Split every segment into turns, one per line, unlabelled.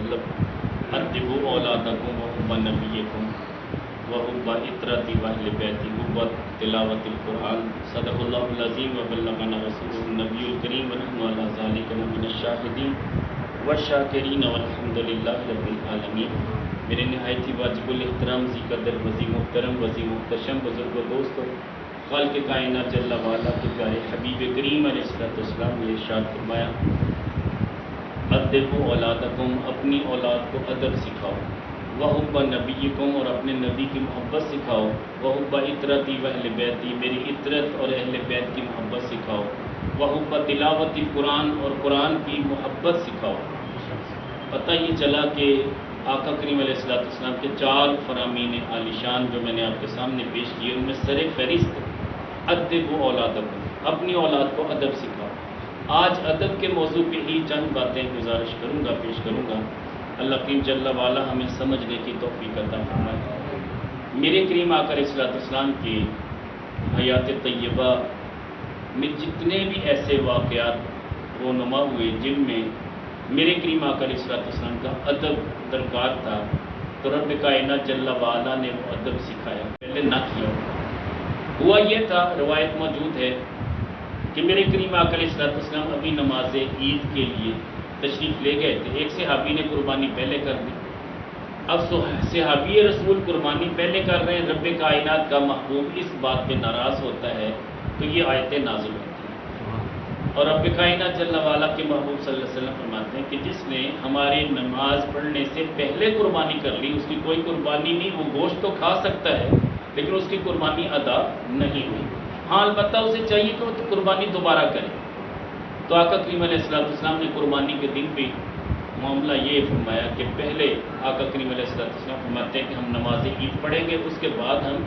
مطلب ادبوا اولادکم وحب نبیکم وحب اطرتی واہل بیتی حب تلاوت القرآن صدق اللہ العظیم وبلغنا رسولہ النبی الکریم ونحن علی ذلک من الشاہدین والشاکرین والحمد للہ رب العالمین۔ میرے نہایت ہی واجب الاحترام ذی قدر وزی محترم وزی محتشم بزرگ و دوستو، خالق کائنات جل وعلا کے پیارے حبیب کریم علیہ السلام نے ارشاد فرمایا ادبوا اولادکم، اپنی اولاد کو ادب سکھاؤ، وحب نبیکم، اور اپنے نبی کی محبت سکھاؤ، وحب اطرتی واہل بیتی، میری اطرت اور اہل بیت کی محبت سکھاؤ، وحب تلاوت قرآن، اور قرآن کی محبت سکھاؤ۔ پتہ یہ چلا کہ آقا کریم علیہ السلام کے 4 فرامین عالی شان جو میں نے آپ کے سامنے پیش کیے، ان میں سر فہرست ادبوا اولادکم، اپنی اولاد کو ادب سکھاؤ۔ آج ادب کے موضوع پہ ہی چند باتیں گزارش کروں گا، پیش کروں گا۔ اللہ کریم جل وعلا ہمیں سمجھنے کی توفیق عطا فرمائے۔ میرے کریم آقا علیہ السلام کی حیات طیبہ میں جتنے بھی ایسے واقعات رونما ہوئے جن میں میرے کریم آقا علیہ السلام کا ادب درکار تھا، تو رب کائنات جل وعلا نے وہ ادب سکھایا، پہلے نہ کیا۔ ہوا یہ تھا، روایت موجود ہے کہ میرے کریم آقا علیہ السلام ابھی نماز عید کے لیے تشریف لے گئے تھے۔ ایک صحابی نے قربانی پہلے کر دی۔ اب صحابی رسول قربانی پہلے کر رہے ہیں، رب کائنات کا محبوب اس بات پہ ناراض ہوتا ہے تو یہ آیتیں نازل ہوتی ہیں، اور رب کائنات جل وعلا کے محبوب صلی اللہ علیہ وسلم فرماتے ہیں کہ جس نے ہماری نماز پڑھنے سے پہلے قربانی کر لی، اس کی کوئی قربانی نہیں، وہ گوشت تو کھا سکتا ہے لیکن اس کی قربانی ادا نہیں ہوئی۔ ہاں البتہ اسے چاہیے کہ وہ قربانی دوبارہ کرے۔ تو آقا کریم علیہ السلام نے قربانی کے دن بھی معاملہ یہ فرمایا کہ پہلے آقا کریم علیہ السلام فرماتے ہیں کہ ہم نماز عید پڑھیں گے، اس کے بعد ہم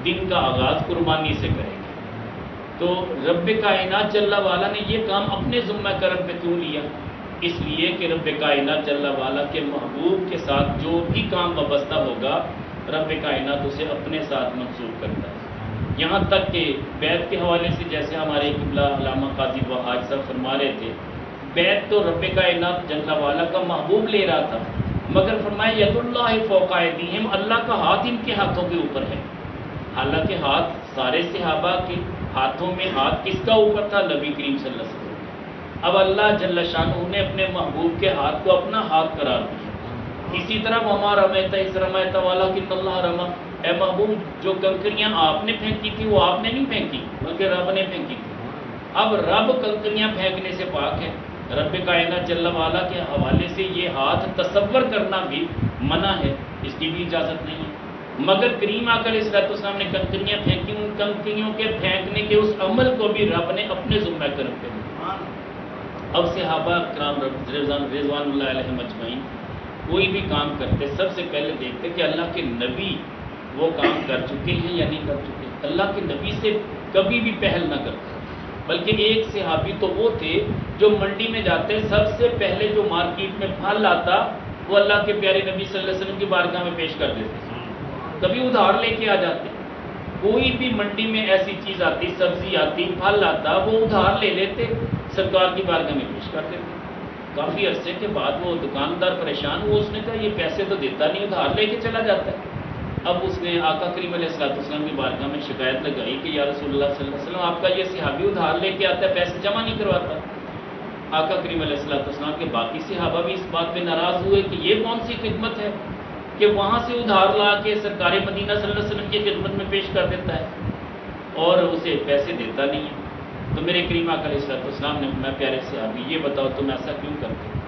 دن کا آغاز قربانی سے کریں گے۔ تو رب کائنات جل وعلا نے یہ کام اپنے ذمہ کرم پہ کیوں لیا؟ اس لیے کہ رب کائنات جل وعلا کے محبوب کے ساتھ جو بھی کام وابستہ ہوگا، رب کائنات اسے اپنے ساتھ منسوخ کرتا ہے۔ یہاں تک کہ بیت کے حوالے سے جیسے ہمارے قبلہ علامہ قاضی وحاج صاحب فرما رہے تھے، بیت تو رب کائنات جل وعلا کا محبوب لے رہا تھا، مگر فرمایا ید اللہ فوق ایدیہم، اللہ کا ہاتھ ان کے ہاتھوں کے اوپر ہے۔ حالانکہ ہاتھ سارے صحابہ کے ہاتھوں میں ہاتھ کس کا اوپر تھا؟ نبی کریم صلی اللہ علیہ وسلم۔ اب اللہ جل شانہ نے اپنے محبوب کے ہاتھ کو اپنا ہاتھ قرار دیا۔ اسی طرح وما رمیت اذ رمیت ولکن اللہ رمی، اے محبوب جو کنکریاں آپ نے پھینکی تھی وہ آپ نے نہیں پھینکی بلکہ رب نے پھینکی تھی۔ اب رب کنکریاں پھینکنے سے پاک ہے، رب کائنات جل وعلا کے حوالے سے یہ ہاتھ تصور کرنا بھی منع ہے، اس کی بھی اجازت نہیں ہے۔ مگر کریم آقا علیہ السلام نے کنکریاں پھینکی، ان کنکریوں کے پھینکنے کے اس عمل کو بھی رب نے اپنے ذمہ کرم پہ لیا۔ اب صحابہ کرام رضوان اللہ علیہم اجمعین کوئی بھی کام کرتے سب سے پہلے دیکھتے کہ اللہ کے نبی وہ کام کر چکے ہیں یا نہیں کر چکے۔ اللہ کے نبی سے کبھی بھی پہل نہ کرتے، بلکہ ایک صحابی تو وہ تھے جو منڈی میں جاتے سب سے پہلے جو مارکیٹ میں پھل آتا وہ اللہ کے پیارے نبی صلی اللہ علیہ وسلم کی بارگاہ میں پیش کر دیتے، کبھی ادھار لے کے آ جاتے۔ کوئی بھی منڈی میں ایسی چیز آتی، سبزی آتی، پھل آتا، وہ ادھار لے لیتے، سرکار کی بارگاہ میں پیش کر دیتے۔ کافی عرصے کے بعد وہ دکاندار پریشان ہوا، اس نے کہا یہ پیسے تو دیتا نہیں، ادھار لے کے چلا جاتا ہے۔ اب اس نے آقا کریم علیہ السلام کی بارگاہ میں شکایت لگائی کہ یا رسول اللہ صلی اللہ علیہ وسلم، آپ کا یہ صحابی ادھار لے کے آتا ہے، پیسے جمع نہیں کرواتا۔ آقا کریم علیہ السلام کے باقی صحابہ بھی اس بات پہ ناراض ہوئے کہ یہ کون سی خدمت ہے کہ وہاں سے ادھار لا کے سرکار مدینہ صلی اللہ علیہ وسلم کی خدمت میں پیش کر دیتا ہے اور اسے پیسے دیتا نہیں ہے۔ تو میرے کریم آقا علیہ السلام نے میں پیارے صحابی یہ بتاؤ تم ایسا کیوں کرتے ہو؟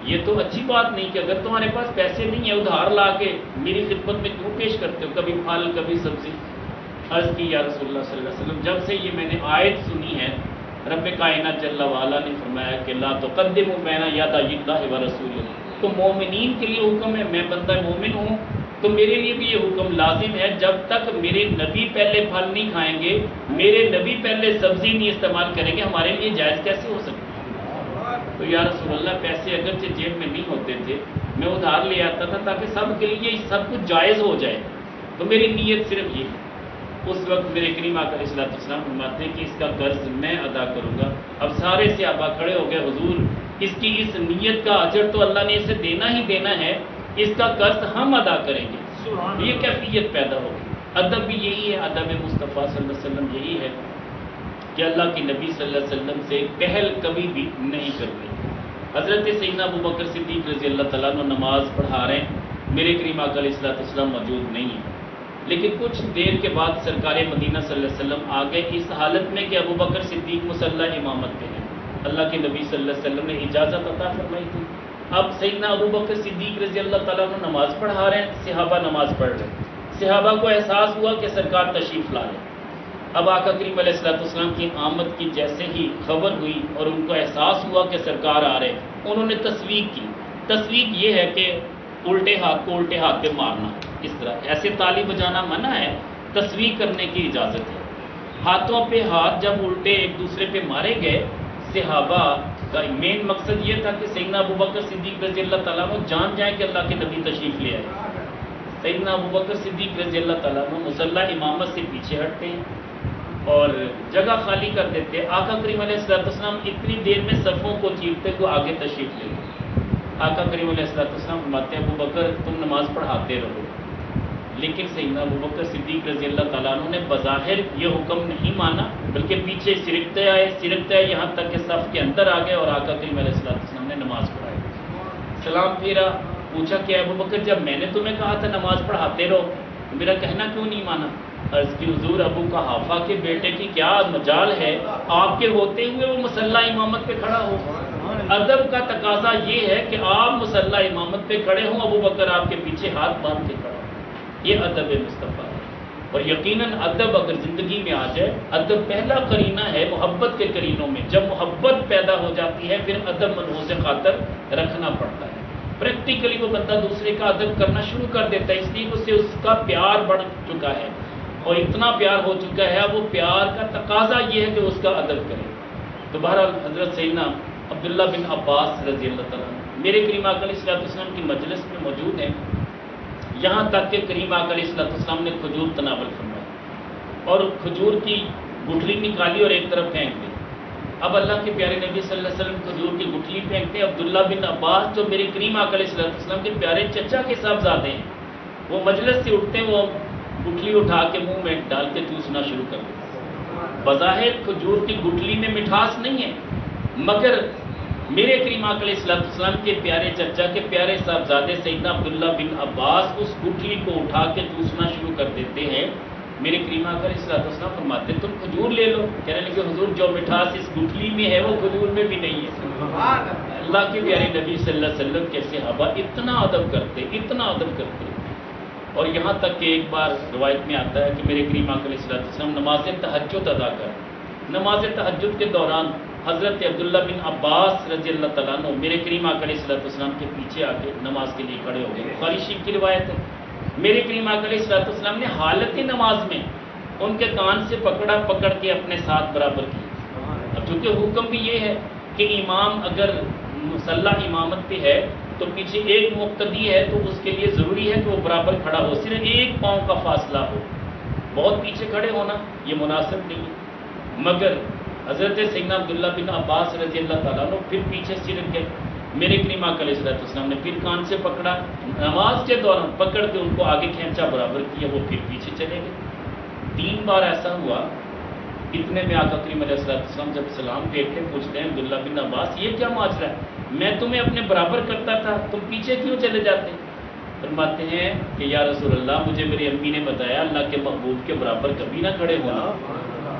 یہ تو اچھی بات نہیں کہ اگر تمہارے پاس پیسے نہیں ہیں ادھار لا کے میری خدمت میں کیوں پیش کرتے ہو، کبھی پھل کبھی سبزی۔ عرض کی یا رسول اللہ صلی اللہ علیہ وسلم، جب سے یہ میں نے آیت سنی ہے رب کائنات جل وعلا نے فرمایا کہ لا تقدموا بین یدی اللہ ورسولہ، تو مومنین کے لیے حکم ہے، میں بندہ مومن ہوں تو میرے لیے بھی یہ حکم لازم ہے، جب تک میرے نبی پہلے پھل نہیں کھائیں گے، میرے نبی پہلے سبزی نہیں استعمال کریں گے، ہمارے لیے جائز کیسے ہو سکتا ہے؟ تو یا رسول اللہ پیسے اگرچہ جیب میں نہیں ہوتے تھے، میں ادھار لے آتا تھا تاکہ سب کے لیے سب کچھ جائز ہو جائے، تو میری نیت صرف یہ ہے۔ اس وقت میرے کریم آقا علیہ السلام فرماتے ہیں کہ اس کا قرض میں ادا کروں گا. اب سارے صحابہ کھڑے ہو گئے، حضور اس کی اس نیت کا اجر تو اللہ نے اسے دینا ہی دینا ہے، اس کا قرض ہم ادا کریں گے. یہ کیفیت پیدا ہوگی. ادب بھی یہی ہے، ادب مصطفیٰ صلی اللہ علیہ وسلم یہی ہے کہ اللہ کے نبی صلی اللہ علیہ وسلم سے پہل کبھی بھی نہیں کرتے. حضرت سیدنا ابو بکر صدیق رضی اللہ تعالیٰ عنہ نماز پڑھا رہے ہیں، میرے کریم آقا علیہ السلام موجود نہیں ہیں، لیکن کچھ دیر کے بعد سرکار مدینہ صلی اللہ علیہ وسلم آ گئے اس حالت میں کہ ابو بکر صدیق مصلی امامت پہ ہیں. اللہ کے نبی صلی اللہ علیہ وسلم نے اجازت عطا فرمائی تھی. اب سیدنا ابو بکر صدیق رضی اللہ تعالیٰ عنہ نماز پڑھا رہے ہیں، صحابہ نماز پڑھ رہے ہیں. صحابہ کو احساس ہوا کہ سرکار تشریف لا رہے ہیں. اب آقا کریم علیہ السلام کی آمد کی جیسے ہی خبر ہوئی اور ان کو احساس ہوا کہ سرکار آ رہے ہیں، انہوں نے تصویق کی. تصویق یہ ہے کہ الٹے ہاتھ کو الٹے ہاتھ پہ مارنا، اس طرح ایسے تالی بجانا منع ہے، تصویق کرنے کی اجازت ہے. ہاتھوں پہ ہاتھ جب الٹے ایک دوسرے پہ مارے گئے، صحابہ کا مین مقصد یہ تھا کہ سیدنا ابو بکر صدیق رضی اللہ تعالیٰ عنہ جان جائیں کہ اللہ کے نبی تشریف لے آئے. سیدنا ابو بکر صدیق رضی اللہ تعالیٰ عنہ مصلی امامت سے پیچھے ہٹتے ہیں اور جگہ خالی کر دیتے ہیں. آقا کریم علیہ السلام اتنی دیر میں صفوں کو چیرتے کو آگے تشریف لے گئے. آقا کریم علیہ السلام فرماتے ہیں ابو بکر تم نماز پڑھاتے رہو. لیکن سیدنا ابو بکر صدیق رضی اللہ تعالیٰ عنہ نے بظاہر یہ حکم نہیں مانا، بلکہ پیچھے سرکتے آئے یہاں تک کہ صف کے اندر آ گئے اور آقا کریم علیہ السلام نے نماز پڑھائی. سلام پھیرا، پوچھا کہ ابو بکر جب میں نے تمہیں کہا تھا نماز پڑھاتے رہو تو میرا کہنا کیوں نہیں مانا؟ عرض کی حضور ابو قحافہ کے بیٹے کی کیا مجال ہے آپ کے ہوتے ہوئے وہ مصلی امامت پہ کھڑا ہو. ادب کا تقاضا یہ ہے کہ آپ مصلی امامت پہ کھڑے ہوں، ابو بکر آپ کے پیچھے ہاتھ باندھ کے کھڑا ہو. یہ ادب مصطفیٰ ہے. اور یقیناً ادب اگر زندگی میں آ جائے، ادب پہلا قرینہ ہے محبت کے قرینوں میں. جب محبت پیدا ہو جاتی ہے پھر ادب ملحوظ خاطر رکھنا پڑتا ہے. پریکٹیکلی وہ بندہ دوسرے کا ادب کرنا شروع کر دیتا ہے، اس لیے اسے اس کا پیار بڑھ چکا ہے اور اتنا پیار ہو چکا ہے، وہ پیار کا تقاضا یہ ہے کہ اس کا ادب کرے. تو بہرحال حضرت سیدنا عبداللہ بن عباس رضی اللہ تعالیٰ عنہ میرے کریم آقا علیہ السلام کی مجلس میں موجود ہیں، یہاں تک کہ کریم آقا علیہ السلام نے کھجور تناول فرمایا اور کھجور کی گٹھلی نکالی اور ایک طرف پھینک دی. اب اللہ کے پیارے نبی صلی اللہ علیہ وسلم کھجور کی گٹھلی پھینکتے ہیں. عبداللہ بن عباس جو میرے کریم آقا علیہ السلام کے پیارے چچا کے صاحبزادے ہیں، وہ مجلس سے اٹھتے ہیں، وہ گٹھلی اٹھا کے منہ میں ڈال کے چوسنا شروع کر دیتے. بظاہر کھجور کی گٹھلی میں مٹھاس نہیں ہے، مگر میرے کریم آقا علیہ السلام کے پیارے چچا کے پیارے صاحبزادے سیدنا عبداللہ بن عباس اس گٹھلی کو اٹھا کے چوسنا شروع کر دیتے ہیں. میرے کریم آقا علیہ السلام فرماتے تم کھجور لے لو. کہنے لگے حضور جو مٹھاس اس گٹھلی میں ہے وہ کھجور میں بھی نہیں ہے. اللہ کے پیارے نبی صلی اللہ علیہ وسلم کے صحابہ اتنا ادب کرتے، اتنا ادب کرتے. اور یہاں تک کہ ایک بار روایت میں آتا ہے کہ میرے کریم آقا علیہ السلام نماز تہجد ادا کر، نماز تہجد کے دوران حضرت عبداللہ بن عباس رضی اللہ تعالیٰ عنہ میرے کریم آقا علیہ السلام کے پیچھے آ کے نماز کے لیے کھڑے ہو گئے. بخاری شریف کی روایت ہے. میرے کریم آقا علیہ السلام نے حالت نماز میں ان کے کان سے پکڑ کے اپنے ساتھ برابر کیا. اب چونکہ حکم بھی یہ ہے کہ امام اگر مصلی امامت پہ ہے تو پیچھے ایک مقتدی ہے تو اس کے لیے ضروری ہے کہ وہ برابر کھڑا ہو، صرف ایک پاؤں کا فاصلہ ہو. بہت پیچھے کھڑے ہونا یہ مناسب نہیں ہے. مگر حضرت سیدنا عبداللہ بن عباس رضی اللہ تعالیٰ عنہ پھر پیچھے سرک گئے. میرے کریم آقا علیہ السلام نے پھر کان سے پکڑا، نماز کے دوران پکڑ کے ان کو آگے کھینچا، برابر کیا، وہ پھر پیچھے چلے گئے. 3 بار ایسا ہوا. اتنے میں آقا کریم علیہ السلام جب سلام پھیرتے پوچھتے ہیں عبداللہ بن عباس یہ کیا معاشرہ ہے؟ میں تمہیں اپنے برابر کرتا تھا، تم پیچھے کیوں چلے جاتے؟ فرماتے ہیں کہ یا رسول اللہ مجھے میری امی نے بتایا اللہ کے محبوب کے برابر کبھی نہ کھڑے ہونا،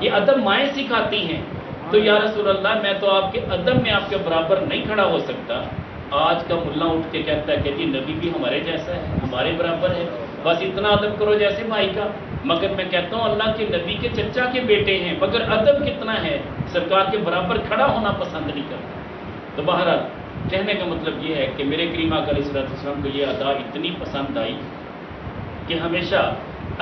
یہ ادب مائیں سکھاتی ہیں. تو یا رسول اللہ میں تو آپ کے ادب میں آپ کے برابر نہیں کھڑا ہو سکتا. آج کا ملا اٹھ کے کہتا ہے کہ جی نبی بھی ہمارے جیسا ہے، ہمارے برابر ہے، بس اتنا ادب کرو جیسے بھائی کا. مگر میں کہتا ہوں اللہ کے نبی کے چچا کے بیٹے ہیں، مگر ادب کتنا ہے، سرکار کے برابر کھڑا ہونا پسند نہیں کرتا. تو بہرحال کہنے کا مطلب یہ ہے کہ میرے کریم آقا علیہ السلام کو یہ ادا اتنی پسند آئی کہ ہمیشہ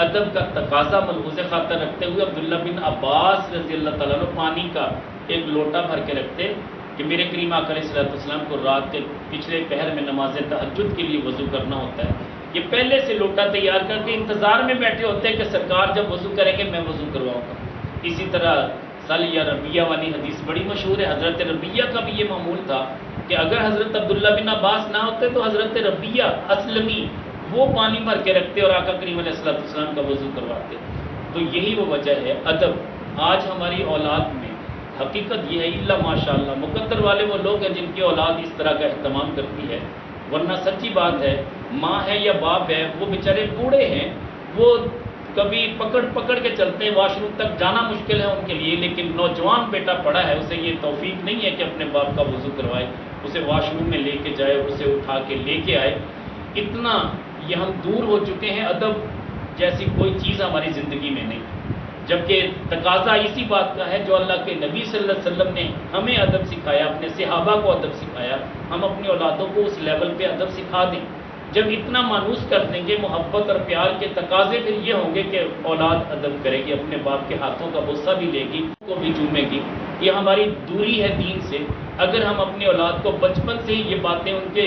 ادب کا تقاضا ملحوظ خاطر رکھتے ہوئے عبداللہ بن عباس رضی اللہ تعالیٰ عنہ پانی کا ایک لوٹا بھر کے رکھتے کہ میرے کریم آقا علیہ السلام کو رات کے پچھلے پہر میں نماز تہجد کے لیے وضو کرنا ہوتا ہے. یہ پہلے سے لوٹا تیار کر کے انتظار میں بیٹھے ہوتے ہیں کہ سرکار جب وضو کریں گے میں وضو کرواؤں گا۔ اسی طرح سل یا ربیہ والی حدیث بڑی مشہور ہے، حضرت ربیہ کا بھی یہ معمول تھا کہ اگر حضرت عبداللہ بن عباس نہ ہوتے تو حضرت ربیہ اسلمی وہ پانی بھر کے رکھتے اور آقا کریم علیہ السلام کا وضو کرواتے۔ تو یہی وہ وجہ ہے ادب۔ آج ہماری اولاد میں حقیقت یہ ہے الا ماشاء اللہ مقدر والے وہ لوگ ہیں جن کی اولاد اس طرح کا اہتمام کرتی ہے، ورنہ سچی بات ہے ماں ہے یا باپ ہے وہ بیچارے بوڑھے ہیں، وہ کبھی پکڑ کے چلتے ہیں، واش روم تک جانا مشکل ہے ان کے لیے، لیکن نوجوان بیٹا پڑا ہے اسے یہ توفیق نہیں ہے کہ اپنے باپ کا وضو کروائے، اسے واش روم میں لے کے جائے اور اسے اٹھا کے لے کے آئے۔ اتنا یہ ہم دور ہو چکے ہیں، ادب جیسی کوئی چیز ہماری زندگی میں نہیں، جبکہ تقاضا اسی بات کا ہے جو اللہ کے نبی صلی اللہ علیہ وسلم نے ہمیں ادب سکھایا، اپنے صحابہ کو ادب سکھایا، ہم اپنی اولادوں کو اس لیول پہ ادب سکھا دیں۔ جب اتنا مانوس کر دیں گے محبت اور پیار کے تقاضے پھر یہ ہوں گے کہ اولاد ادب کرے گی، اپنے باپ کے ہاتھوں کا غصہ بھی لے گی، کو بھی چومے گی۔ یہ ہماری دوری ہے دین سے۔ اگر ہم اپنی اولاد کو بچپن سے ہی یہ باتیں ان کے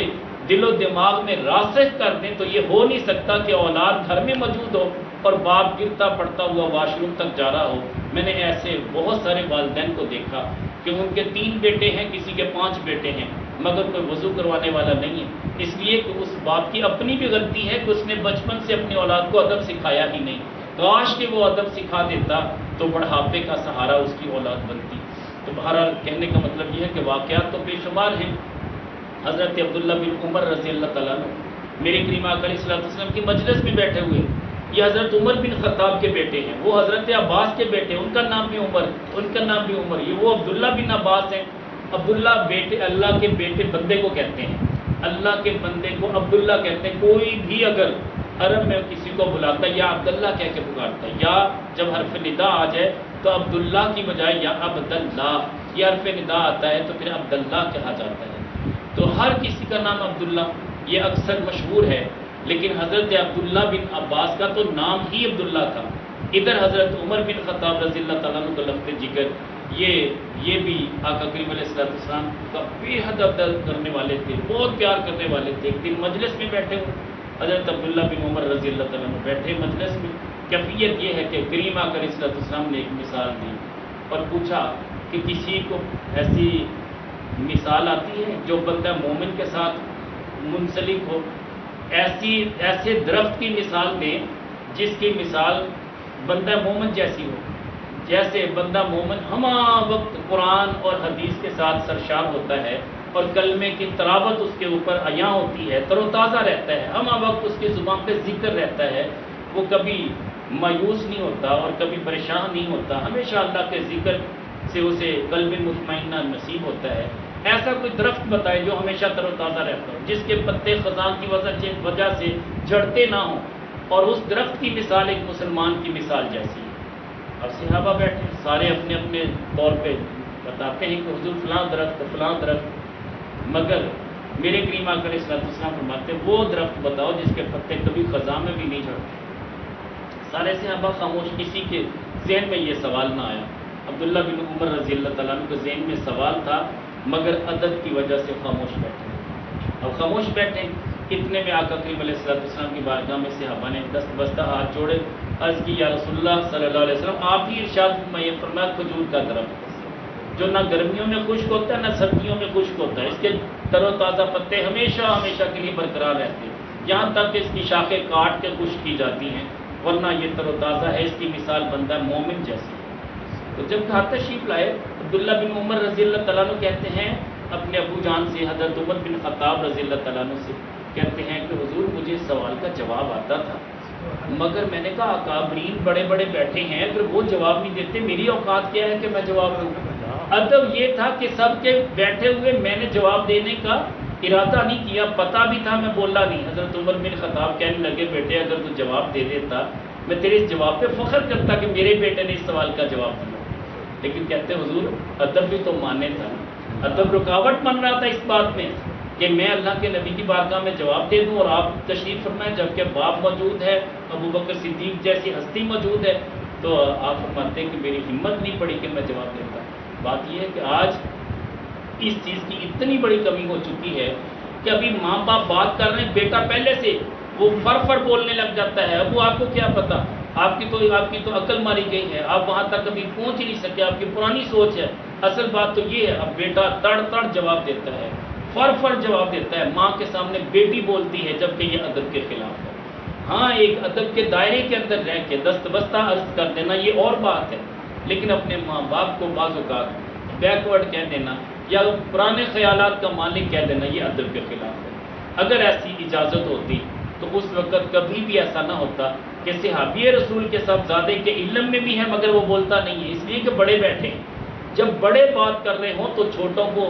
دل و دماغ میں راسخ کر دیں تو یہ ہو نہیں سکتا کہ اولاد گھر میں موجود ہو اور باپ گرتا پڑتا ہوا واش روم تک جا رہا ہو۔ میں نے ایسے بہت سارے والدین کو دیکھا کہ ان کے 3 بیٹے ہیں، کسی کے 5 بیٹے ہیں، مگر کوئی وضو کروانے والا نہیں ہے، اس لیے کہ اس باپ کی اپنی بھی غلطی ہے کہ اس نے بچپن سے اپنی اولاد کو ادب سکھایا ہی نہیں۔ کاش کہ وہ ادب سکھا دیتا تو بڑھاپے کا سہارا اس کی اولاد بنتی۔ تو بہرحال کہنے کا مطلب یہ ہے کہ واقعات تو بے شمار ہیں۔ حضرت عبداللہ بن عمر رضی اللہ تعالیٰ عنہ میرے کریم آقا علیہ السلام کی مجلس میں بیٹھے ہوئے، یہ حضرت عمر بن خطاب کے بیٹے ہیں، وہ حضرت عباس کے بیٹے، ان کا نام بھی عمر، ان کا نام بھی عمر، یہ وہ عبداللہ بن عباس ہیں۔ عبداللہ بیٹے اللہ کے بیٹے بندے کو کہتے ہیں، اللہ کے بندے کو عبداللہ کہتے ہیں۔ کوئی بھی اگر عرب میں کسی کو بلاتا ہے یا عبداللہ کہہ کے پکارتا ہے، یا جب حرف ندا آ جائے تو عبداللہ کی بجائے یا عبداللہ، یہ حرف ندا آتا ہے تو پھر عبداللہ کہا جاتا ہے۔ تو ہر کسی کا نام عبداللہ یہ اکثر مشہور ہے، لیکن حضرت عبداللہ بن عباس کا تو نام ہی عبداللہ تھا۔ ادھر حضرت عمر بن خطاب رضی اللہ تعالیٰ عنہ کا لفظ ذکر، یہ بھی آقا کریم علیہ السلام کا بے حد ادب کرنے والے تھے، بہت پیار کرنے والے تھے۔ ایک دن مجلس میں بیٹھے ہوئے حضرت عبداللہ بن عمر رضی اللہ تعالیٰ عنہ بیٹھے مجلس میں، کیفیت یہ ہے کہ کریم آقا علیہ السلام نے ایک مثال دی اور پوچھا کہ کسی کو ایسی مثال آتی ہے جو بندہ مومن کے ساتھ منسلک ہو، ایسے درخت کی مثال دیں جس کی مثال بندہ مومن جیسی ہو، جیسے بندہ مومن ہمہ وقت قرآن اور حدیث کے ساتھ سرشار ہوتا ہے اور کلمے کی تلاوت اس کے اوپر عیاں ہوتی ہے، تر و تازہ رہتا ہے، ہمہ وقت اس کی زبان پہ ذکر رہتا ہے، وہ کبھی مایوس نہیں ہوتا اور کبھی پریشان نہیں ہوتا، ہمیشہ اللہ کے ذکر سے اسے قلب مطمئنہ نصیب ہوتا ہے۔ ایسا کوئی درخت بتائے جو ہمیشہ تر و تازہ رہتا ہو، جس کے پتے خزاں کی وجہ سے جھڑتے نہ ہوں، اور اس درخت کی مثال ایک مسلمان کی مثال جیسی ہے۔ اب صحابہ بیٹھے سارے اپنے اپنے طور پہ بتاتے ہیں کہ حضور فلاں درخت، مگر میرے کریم آقا علیہ السلام فرماتے ہیں وہ درخت بتاؤ جس کے پتے کبھی خزاں میں بھی نہیں جھڑتے۔ سارے صحابہ خاموش، کسی کے ذہن میں یہ سوال نہ آیا۔ عبداللہ بن عمر رضی اللہ تعالیٰ عنہ کے ذہن میں سوال تھا، مگر ادب کی وجہ سے خاموش بیٹھے۔ اب خاموش بیٹھے اتنے میں آقا کریم علیہ السلام کی بارگاہ میں صحابہ نے دست بستہ ہاتھ جوڑے، عرض کی یا رسول اللہ صلی اللہ علیہ وسلم آپ ہی ارشاد فرمائیے، فرمایا کھجور کا درخت جو نہ گرمیوں میں خشک ہوتا ہے نہ سردیوں میں خشک ہوتا ہے، اس کے تر و تازہ پتے ہمیشہ کے لیے برقرار رہتے ہیں، یہاں تک کہ اس کی شاخیں کاٹ کے خشک کی جاتی ہیں، ورنہ یہ تر و تازہ ہے، اس کی مثال بندہ مومن جیسی ہے۔ تو جب گھر تشریف لائے عبداللہ بن عمر رضی اللہ تعالیٰ عنہ کہتے ہیں اپنے ابو جان سے، حضرت عمر بن خطاب رضی اللہ تعالیٰ عنہ سے کہتے ہیں کہ حضور مجھے اس سوال کا جواب آتا تھا، مگر میں نے کہا اکابرین بڑے بڑے بیٹھے ہیں، اگر وہ جواب نہیں دیتے میری اوقات کیا ہے کہ میں جواب دوں۔ ادب یہ تھا کہ سب کے بیٹھے ہوئے میں نے جواب دینے کا ارادہ نہیں کیا، پتہ بھی تھا میں بولا نہیں۔ حضرت عمر بن خطاب کہنے لگے بیٹے اگر تو جواب دے دیتا میں تیرے اس جواب پہ فخر کرتا کہ میرے بیٹے نے اس سوال کا جواب دیا، لیکن کہتے حضور ادب بھی تو ماننے تھا، ادب رکاوٹ بن رہا تھا اس بات میں کہ میں اللہ کے نبی کی بارگاہ میں جواب دے دوں اور آپ تشریف فرمائیں، جبکہ باپ موجود ہے، ابو بکر صدیق جیسی ہستی موجود ہے، تو آپ فرماتے ہیں کہ میری ہمت نہیں پڑی کہ میں جواب دیتا۔ بات یہ ہے کہ آج اس چیز کی اتنی بڑی کمی ہو چکی ہے کہ ابھی ماں باپ بات کر رہے ہیں، بیٹا پہلے سے وہ فر بولنے لگ جاتا ہے، ابو آپ کو کیا پتا، آپ کی تو عقل ماری گئی ہے، آپ وہاں تک کبھی پہنچ ہی نہیں سکے، آپ کی پرانی سوچ ہے، اصل بات تو یہ ہے۔ اب بیٹا تڑ جواب دیتا ہے، فر جواب دیتا ہے، ماں کے سامنے بیٹی بولتی ہے، جبکہ یہ ادب کے خلاف ہے۔ ہاں ایک ادب کے دائرے کے اندر رہ کے دست بستہ عرض کر دینا یہ اور بات ہے، لیکن اپنے ماں باپ کو بعض اوقات بیکورڈ کہہ دینا یا پرانے خیالات کا مالک کہہ دینا یہ ادب کے خلاف ہے۔ اگر ایسی اجازت ہوتی تو اس وقت کبھی بھی ایسا نہ ہوتا کہ صحابی رسول کے صاحبزادے کے علم میں بھی ہے مگر وہ بولتا نہیں ہے، اس لیے کہ بڑے بیٹھے ہیں۔ جب بڑے بات کر رہے ہوں تو چھوٹوں کو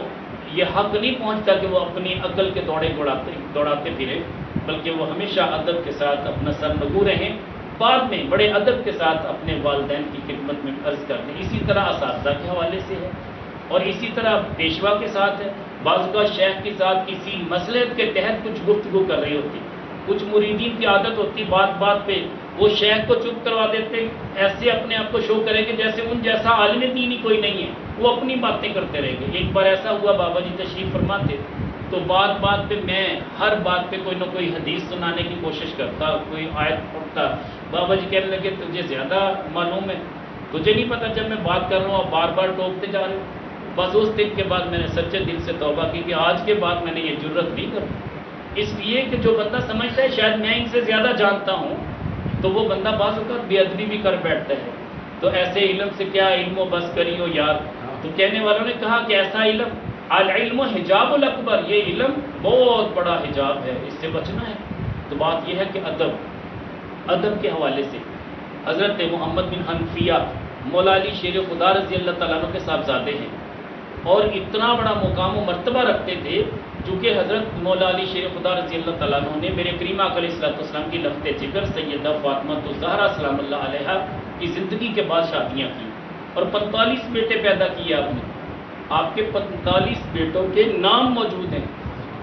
یہ حق نہیں پہنچتا کہ وہ اپنی عقل کے دوڑے دوڑاتے پھرے، بلکہ وہ ہمیشہ ادب کے ساتھ اپنا سر نگو رہیں، بعد میں بڑے ادب کے ساتھ اپنے والدین کی خدمت میں عرض کر دیں۔ اسی طرح اساتذہ کے حوالے سے ہے اور اسی طرح پیشوا کے ساتھ ہے۔ بعض کا شیخ کے ساتھ کسی مصلحت کے تحت کچھ گفتگو کر رہی ہوتی، کچھ مریدین کی عادت ہوتی بات پہ وہ شیخ کو چپ کروا دیتے، ایسے اپنے آپ کو شو کریں گے جیسے ان جیسا عالم دین ہی کوئی نہیں ہے، وہ اپنی باتیں کرتے رہیں گے۔ ایک بار ایسا ہوا، بابا جی تشریف فرما تھے تو بات پہ میں ہر بات پہ کوئی نہ کوئی حدیث سنانے کی کوشش کرتا، کوئی آیت پڑھتا۔ بابا جی کہنے لگے تجھے زیادہ معلوم ہے، تجھے نہیں پتا جب میں بات کر رہا ہوں آپ بار ٹوکتے جا رہے ہو۔ بس اس دن کے بعد میں نے سچے دل سے توبہ کی کہ آج کے بعد میں نے یہ جرت نہیں کروں، اس لیے کہ جو بندہ سمجھتا ہے شاید میں ان سے زیادہ جانتا ہوں تو وہ بندہ بعض اوقات بے ادبی بھی کر بیٹھتا ہے۔ تو ایسے علم سے کیا علم و بس کری ہو یار، تو کہنے والوں نے کہا کہ ایسا علم العلم حجاب الاکبر، یہ علم بہت بڑا حجاب ہے، اس سے بچنا ہے۔ تو بات یہ ہے کہ ادب کے حوالے سے حضرت محمد بن حنفیہ مولا علی شیر خدا رضی اللہ تعالیٰ عنہ کے صاحبزادے ہیں اور اتنا بڑا مقام و مرتبہ رکھتے تھے چونکہ حضرت مولا علی شیر خدا رضی اللہ تعالیٰ عنہ نے میرے کریم آقا علیہ الصلوۃ والسلام کی لفظ جگر سیدہ فاطمہ الزہرا سلام اللہ علیہا کی زندگی کے بعد شادیاں کی اور 45 بیٹے پیدا کیے آپ نے، آپ کے 45 بیٹوں کے نام موجود ہیں،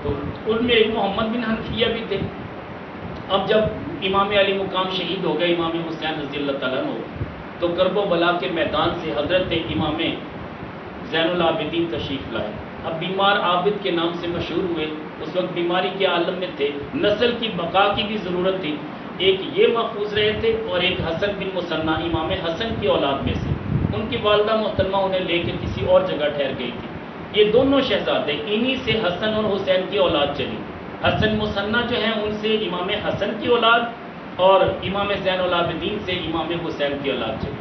تو ان میں ایک محمد بن حنفیہ بھی تھے۔ اب جب امام علی مقام شہید ہو گئے امام حسین رضی اللہ تعالیٰ عنہ، تو کرب و بلا کے میدان سے حضرت امام زین العابدین تشریف لائے۔ اب بیمار عابد کے نام سے مشہور ہوئے، اس وقت بیماری کے عالم میں تھے، نسل کی بقا کی بھی ضرورت تھی، ایک یہ محفوظ رہے تھے اور ایک حسن بن مثنیٰ امام حسن کی اولاد میں سے، ان کی والدہ محترمہ انہیں لے کے کسی اور جگہ ٹھہر گئی تھی۔ یہ دونوں شہزادے انہی سے حسن اور حسین کی اولاد چلی، حسن مثنیٰ جو ہیں ان سے امام حسن کی اولاد اور امام زین العابدین سے امام حسین کی اولاد چلی۔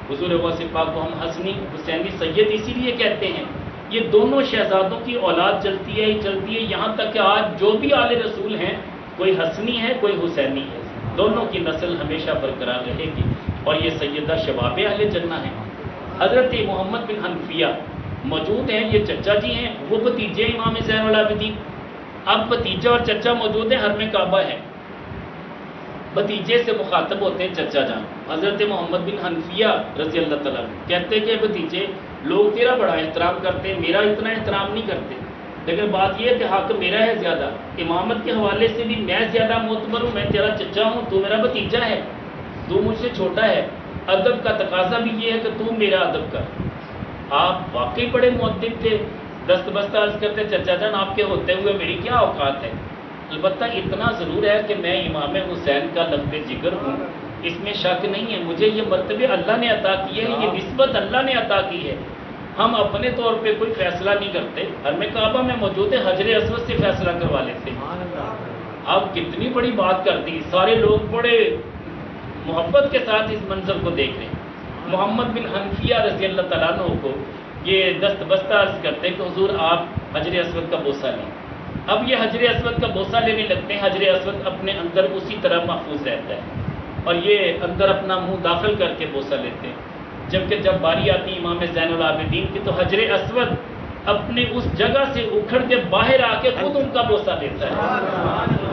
حضور غوث پاک کو ہم حسنی حسینی سید اسی لیے کہتے ہیں، یہ دونوں شہزادوں کی اولاد چلتی ہے یہاں تک کہ آج جو بھی آل رسول ہیں کوئی حسنی ہے کوئی حسینی ہے، دونوں کی نسل ہمیشہ برقرار رہے گی اور یہ سیدہ شباب اہل جنہ ہیں۔ حضرت محمد بن حنفیہ موجود ہیں، یہ چچا جی ہیں، وہ بھتیجے امام زین العابدین۔ اب بھتیجا اور چچا موجود ہیں، حرم کعبہ ہے، بھتیجے سے مخاطب ہوتے ہیں چچا جان۔ حضرت محمد بن حنفیہ رضی اللہ تعالیٰ کہتے کہ بھتیجے لوگ تیرا بڑا احترام کرتے ہیں، میرا اتنا احترام نہیں کرتے، لیکن بات یہ ہے کہ حق میرا ہے زیادہ، امامت کے حوالے سے بھی میں زیادہ معتبر ہوں، میں تیرا چچا ہوں، تو میرا بھتیجا ہے، تو مجھ سے چھوٹا ہے۔ ادب کا تقاضا بھی یہ ہے کہ تو میرا ادب کر۔ آپ واقعی بڑے مؤدب تھے، دست بستہ عرض کرتے چچا جان آپ کے ہوتے ہوئے میری کیا اوقات ہے، البتہ اتنا ضرور ہے کہ میں امام حسین کا لفظ جگر ہوں، اس میں شک نہیں ہے، مجھے یہ مرتبے اللہ نے عطا کیے ہیں، یہ نسبت اللہ نے عطا کی ہے، ہم اپنے طور پہ کوئی فیصلہ نہیں کرتے، حرم کعبہ میں موجود ہے، حجر اسود سے فیصلہ کروا لیتے ہیں۔ اب کتنی بڑی بات کر دی، سارے لوگ بڑے محبت کے ساتھ اس منظر کو دیکھ رہے ہیں۔ محمد بن حنفیہ رضی اللہ تعالیٰ عنہ کو یہ دست بستہ عرض کرتے کہ حضور آپ حجر اسود کا بوسہ لیں۔ اب یہ حجر اسود کا بوسہ لینے لگتے ہیں، حجر اسود اپنے اندر اسی طرح محفوظ رہتا ہے اور یہ اندر اپنا منہ داخل کر کے بوسہ لیتے ہیں، جبکہ جب باری آتی امام زین العابدین کی تو حجر اسود اپنے اس جگہ سے اکھڑ کے باہر آ کے خود ان کا بوسہ لیتا ہے۔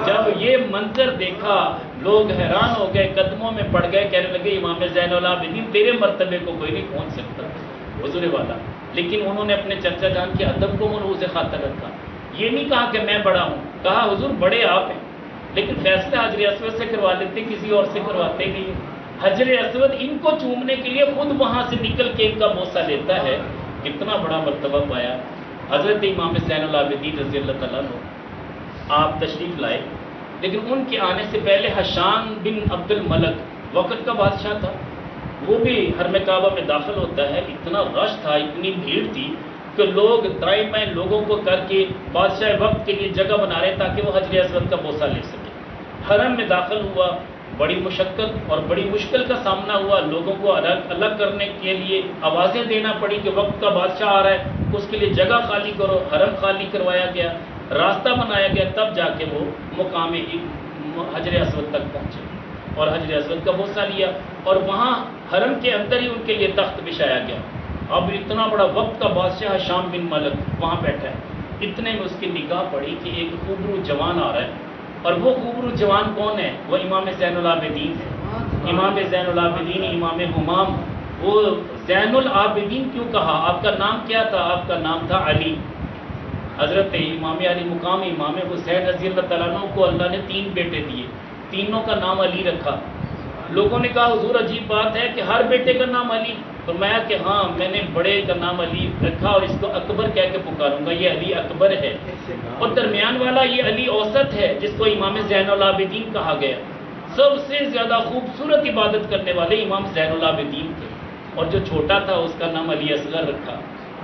جب یہ منظر دیکھا لوگ حیران ہو گئے، قدموں میں پڑ گئے، کہنے لگے امام زین العابدین تیرے مرتبے کو کوئی نہیں پہنچ سکتا حضور والا، لیکن انہوں نے اپنے چچا جان کے ادب کو ملحوظ خاطر رکھا، یہ نہیں کہا کہ میں بڑا ہوں، کہا حضور بڑے آپ ہیں، لیکن فیصلہ حجر اسود سے کروا لیتے، کسی اور سے کرواتے نہیں۔ حجر اسود ان کو چومنے کے لیے خود وہاں سے نکل کے ان کا بوسہ لیتا ہے، کتنا بڑا مرتبہ پایا۔ حضرت امام زین العابدین رضی اللہ تعالیٰ عنہ آپ تشریف لائے لیکن ان کے آنے سے پہلے حشام بن عبد الملک وقت کا بادشاہ تھا، وہ بھی حرم کعبہ میں داخل ہوتا ہے. اتنا رش تھا، اتنی بھیڑ تھی کہ لوگ دائیں بائیں لوگوں کو کر کے بادشاہ وقت کے لیے جگہ بنا رہے تاکہ وہ حجر اسود کا بوسہ لے سکے. حرم میں داخل ہوا، بڑی مشقت اور بڑی مشکل کا سامنا ہوا. لوگوں کو الگ کرنے کے لیے آوازیں دینا پڑی کہ وقت کا بادشاہ آ رہا ہے، اس کے لیے جگہ خالی کرو. حرم خالی کروایا گیا، راستہ بنایا گیا، تب جا کے وہ مقام حجر اسود تک پہنچے اور حجر اسود کا بوسہ لیا. اور وہاں حرم کے اندر ہی ان کے لیے تخت بچھایا گیا. اب اتنا بڑا وقت کا بادشاہ شام بن ملک وہاں بیٹھا ہے. اتنے میں اس کی نگاہ پڑی کہ ایک خوبرو جوان آ رہا ہے. اور وہ خوبرو جوان کون ہے؟ وہ امام زین العابدین ہے. امام زین العابدین، امام امام. وہ زین العابدین کیوں کہا؟ آپ کا نام کیا تھا؟ آپ کا نام تھا علی. حضرت امام علی مقام امام حسین رضی اللہ تعالیٰ عنہ کو اللہ نے 3 بیٹے دیے، تینوں کا نام علی رکھا. لوگوں نے کہا حضور عجیب بات ہے کہ ہر بیٹے کا نام علی. فرمایا کہ ہاں، میں نے بڑے کا نام علی رکھا اور اس کو اکبر کہہ کے پکاروں گا، یہ علی اکبر ہے. اور درمیان والا یہ علی اوسط ہے جس کو امام زین العابدین کہا گیا. سب سے زیادہ خوبصورت عبادت کرنے والے امام زین العابدین تھے. اور جو چھوٹا تھا اس کا نام علی اصغر رکھا.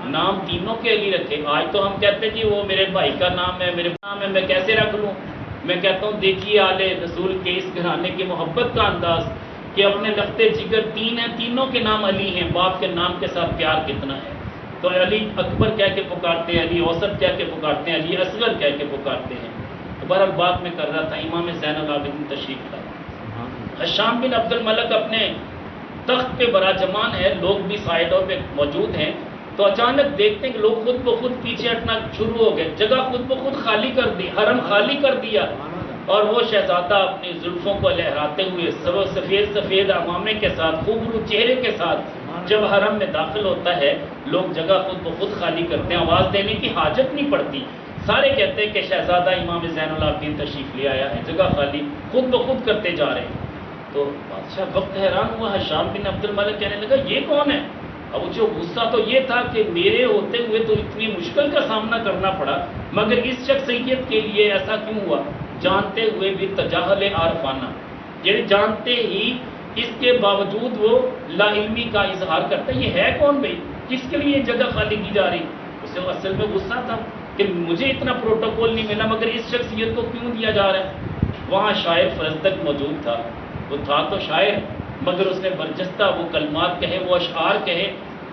نام تینوں کے علی رکھے. آج تو ہم کہتے ہیں جی وہ میرے بھائی کا نام ہے، میرے نام ہے، میں کیسے رکھ لوں؟ میں کہتا ہوں دیکھیے آل رسول کے اس گھرانے کے محبت کا انداز کہ اپنے لختے جگر 3 ہیں، تینوں کے نام علی ہیں. باپ کے نام کے ساتھ پیار کتنا ہے. تو علی اکبر کہہ کے پکارتے ہیں، علی اوسط کہہ کے پکارتے ہیں، علی اصغر کہہ کے پکارتے ہیں. تو بہرحال بات میں کر رہا تھا، امام زین العابدین تشریف لائے. حشام بن عبد الملک اپنے تخت پہ براجمان ہے، لوگ بھی سائڈوں پہ موجود ہیں. تو اچانک دیکھتے ہیں کہ لوگ خود بخود پیچھے ہٹنا شروع ہو گئے، جگہ خود بخود خالی کر دی، حرم خالی کر دیا. اور وہ شہزادہ اپنی زلفوں کو لہراتے ہوئے سفید سفید عمامے کے ساتھ، خوبرو چہرے کے ساتھ جب حرم میں داخل ہوتا ہے، لوگ جگہ خود بخود خالی کرتے ہیں، آواز دینے کی حاجت نہیں پڑتی. سارے کہتے ہیں کہ شہزادہ امام زین العابدین تشریف لے آیا ہے، جگہ خالی خود بخود کرتے جا رہے ہیں. تو بادشاہ وقت حیران ہوا. حشام بن عبد الملک کہنے لگا یہ کون ہے؟ اب جو غصہ تو یہ تھا کہ میرے ہوتے ہوئے تو اتنی مشکل کا سامنا کرنا پڑا، مگر اس شخصیت کے لیے ایسا کیوں ہوا؟ جانتے ہوئے بھی تجاہل عارفانہ، یعنی جانتے ہی اس کے باوجود وہ لا علمی کا اظہار کرتا ہے. یہ ہے کون بھائی؟ کس کے لیے جگہ خالی کی جا رہی؟ اسے اصل میں غصہ تھا کہ مجھے اتنا پروٹوکول نہیں ملا، مگر اس شخصیت کو کیوں دیا جا رہا ہے؟ وہاں شاعر فرزدق موجود تھا. وہ تھا تو شاعر، مگر اس نے برجستہ وہ کلمات کہے، وہ اشعار کہے.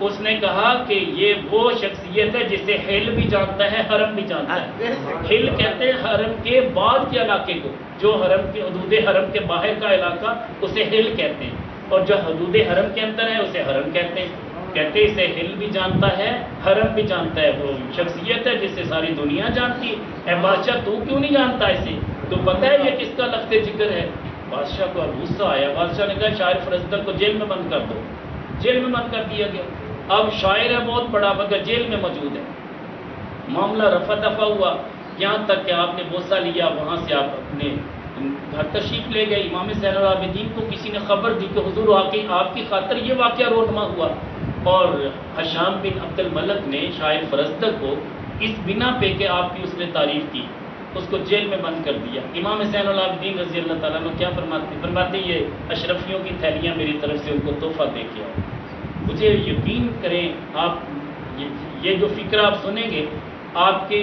اس نے کہا کہ یہ وہ شخصیت ہے جسے حل بھی جانتا ہے، حرم بھی جانتا ہے. حل کہتے ہیں حرم کے بعد کے علاقے کو، جو حرم کے حدود حرم کے باہر کا علاقہ اسے حل کہتے ہیں، اور جو حدود حرم کے اندر ہے اسے حرم کہتے ہیں. کہتے ہیں اسے حل بھی جانتا ہے، حرم بھی جانتا ہے. وہ شخصیت ہے جسے ساری دنیا جانتی ہے. اے بادشاہ تو کیوں نہیں جانتا اسے؟ تو پتہ ہے یہ کس کا لخت جگر ہے؟ بادشاہ کو غصہ آیا. بادشاہ نے کہا شاعر فرزدق کو جیل میں بند کر دو. جیل میں بند کر دیا گیا. اب شاعر ہے بہت بڑا، مگر جیل میں موجود ہے. معاملہ رفع دفع ہوا، یہاں تک کہ آپ نے بوسہ لیا، وہاں سے آپ اپنے گھر تشریف لے گئے. امام زین العابدین کو کسی نے خبر دی کہ حضور آپ کی خاطر یہ واقعہ رونما ہوا. اور حشام بن عبد الملک نے شاعر فرزدق کو اس بنا پہ کہ آپ کی اس نے تعریف کی، اس کو جیل میں بند کر دیا. امام زین العابدین رضی اللہ تعالیٰ عنہ کیا فرماتے یہ اشرفیوں کی تھیلیاں میری طرف سے ان کو تحفہ دے کے آؤ. مجھے یقین کریں، آپ یہ جو فکر آپ سنیں گے آپ کے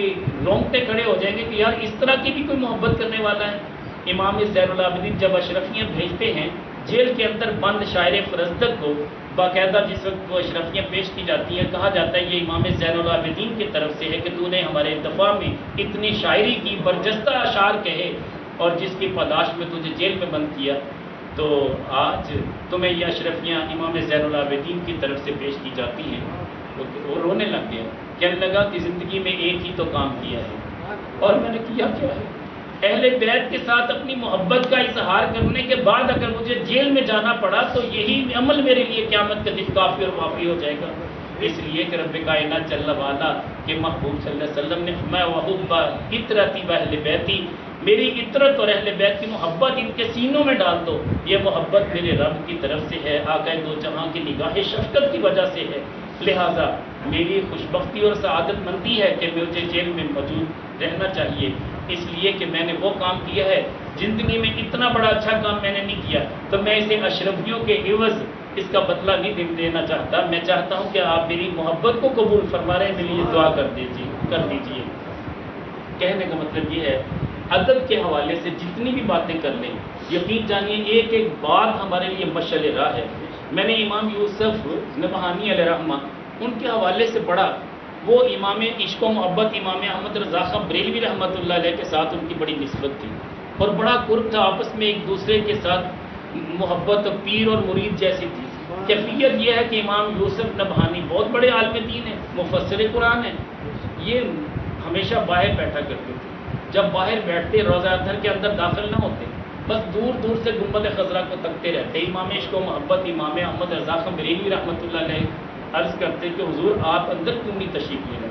رونگٹے کھڑے ہو جائیں گے کہ یار اس طرح کی بھی کوئی محبت کرنے والا ہے. امام زین العابدین جب اشرفیاں بھیجتے ہیں جیل کے اندر بند شاعر فرزدق کو، باقاعدہ جس وقت وہ اشرفیاں پیش کی جاتی ہیں کہا جاتا ہے یہ امام زین العابدین کی طرف سے ہے کہ تو نے ہمارے دفاع میں اتنی شاعری کی، برجستہ اشعار کہے، اور جس کی پاداش میں تجھے جیل میں بند کیا، تو آج تمہیں یہ اشرفیاں امام زین العابدین کی طرف سے پیش کی جاتی ہیں. وہ رونے لگ گیا، کہنے لگا کہ زندگی میں ایک ہی تو کام کیا ہے، اور میں نے کیا کیا ہے؟ اہل بیت کے ساتھ اپنی محبت کا اظہار کرنے کے بعد اگر مجھے جیل میں جانا پڑا تو یہی عمل میرے لیے قیامت کا دن کافی اور معافی ہو جائے گا. اس لیے کہ رب کائنات جل وعلا کے محبوب صلی اللہ علیہ وسلم نے فرمایا وحب عطرتی و اہل بیتی، میری عطرت اور اہل بیت کی محبت ان کے سینوں میں ڈال دو. یہ محبت میرے رب کی طرف سے ہے، آقا دو جہاں کی نگاہ شفقت کی وجہ سے ہے. لہٰذا میری خوشبختی اور سعادت مندی ہے کہ مجھے جیل میں موجود رہنا چاہیے، اس لیے کہ میں نے وہ کام کیا ہے، زندگی میں اتنا بڑا اچھا کام میں نے نہیں کیا تو میں اسے اشرفیوں کے عوض اس کا بدلہ نہیں دینا چاہتا۔ میں چاہتا ہوں کہ آپ میری محبت کو قبول فرما رہے ہیں، میرے لیے دعا کر دیجیے۔ کہنے کا مطلب یہ ہے ادب کے حوالے سے جتنی بھی باتیں کر لیں، یقین جانیے ایک ایک بات ہمارے لیے مشعل راہ ہے۔ میں نے امام یوسف نبہانی علیہ رحمہ ان کے حوالے سے پڑھا، وہ امام عشق و محبت امام احمد رضا خان بریلوی رحمۃ اللہ علیہ کے ساتھ ان کی بڑی نسبت تھی اور بڑا قرب تھا، آپس میں ایک دوسرے کے ساتھ محبت پیر اور مرید جیسی تھی۔ کیفیت یہ ہے کہ امام یوسف نبہانی بہت بڑے عالم دین ہیں، مفسر قرآن ہیں، یہ ہمیشہ باہر بیٹھا کرتے تھے۔ جب باہر بیٹھتے روضہ اطہر کے اندر داخل نہ ہوتے، بس دور دور سے گنبد خضرا کو تکتے رہتے۔ امام عشق و محبت امام احمد رضا خان بریلوی رحمۃ اللہ علیہ عرض کرتے کہ حضور آپ اندر کیوں نہیں تشریف لے رہے؟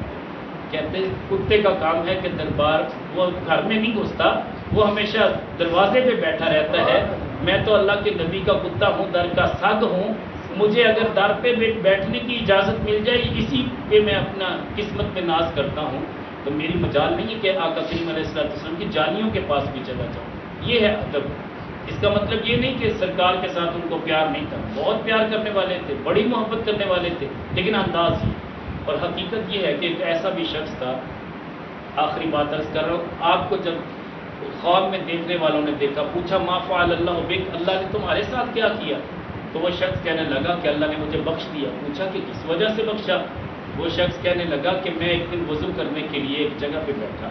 کہتے کتے کا کام ہے کہ دربار وہ گھر میں نہیں گھستا، وہ ہمیشہ دروازے پہ بیٹھا رہتا ہے۔ میں تو اللہ کے نبی کا کتا ہوں، در کا سگ ہوں، مجھے اگر در پہ بیٹھنے کی اجازت مل جائے اسی پہ میں اپنا قسمت پہ ناز کرتا ہوں، تو میری مجال نہیں ہے کہ آقا کریم علیہ السلام کی جانیوں کے پاس بھی چلا جاؤں۔ یہ ہے ادب۔ اس کا مطلب یہ نہیں کہ سرکار کے ساتھ ان کو پیار نہیں تھا، بہت پیار کرنے والے تھے، بڑی محبت کرنے والے تھے، لیکن انداز ہی۔ اور حقیقت یہ ہے کہ ایک ایسا بھی شخص تھا، آخری بات عرض کر رہا ہوں، آپ کو جب خواب میں دیکھنے والوں نے دیکھا، پوچھا ما فعل اللہ بک، اللہ نے تمہارے ساتھ کیا کیا؟ تو وہ شخص کہنے لگا کہ اللہ نے مجھے بخش دیا۔ پوچھا کہ کس وجہ سے بخشا؟ وہ شخص کہنے لگا کہ میں ایک دن وضو کرنے کے لیے ایک جگہ پہ بیٹھا،